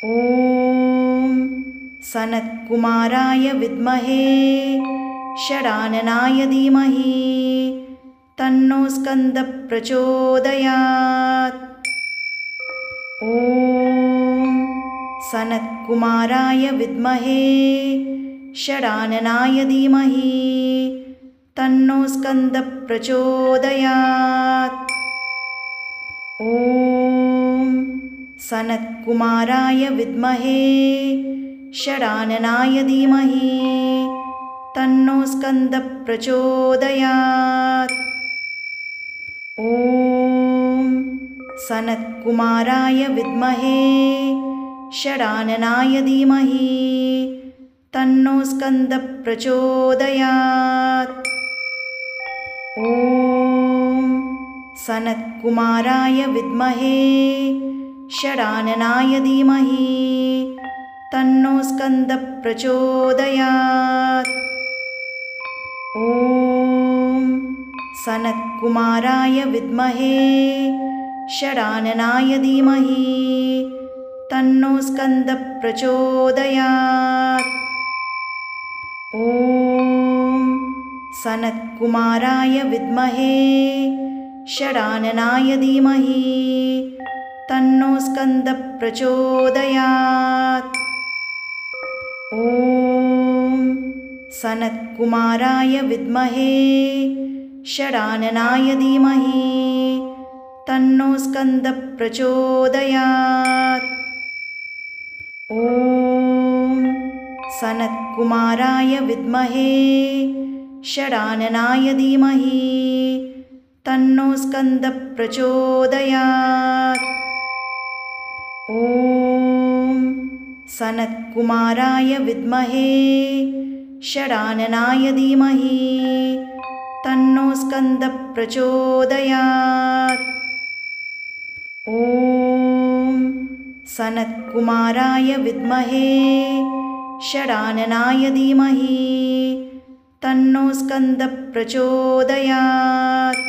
ॐ सनत्कुमाराय विद्महे षडाननाय धीमहि तन्नो स्कन्दः प्रचोदयात्। ॐ सनत्कुमाराय विद्महे षडाननाय धीमहि तन्नो स्कन्दः प्रचोदयात्। ॐ सनत्कुमाराय विद्महे षडाननाय धीमहि तन्नो स्कन्दः प्रचोदयात्। ॐ सनत्कुमाराय विद्महे षडाननाय धीमहि तन्नो स्कन्दः प्रचोदयात्। ॐ सनत्कुमाराय विद्महे षडाननाय धीमहि तन्नो स्कन्दः प्रचोदयात्। ॐ सनत्कुमाराय विद्महे षडाननाय धीमहि तन्नो स्कन्दः प्रचोदयात्। ॐ सनत्कुमाराय विद्महे षडाननाय धीमहि तन्नो स्कन्दः प्रचोदयात्। ॐ सनत्कुमाराय विद्महे षडाननाय धीमहि तन्नो स्कन्दः प्रचोदयात्। ॐ सनत्कुमाराय विद्महे षडाननाय धीमहि तन्नो स्कन्दः प्रचोदयात्। ॐ सनत्कुमाराय विद्महे षडाननाय धीमहि तन्नो स्कन्दः प्रचोदयात्। ॐ सनत्कुमाराय विद्महे षडाननाय धीमहि तन्नो स्कन्दः प्रचोदयात्।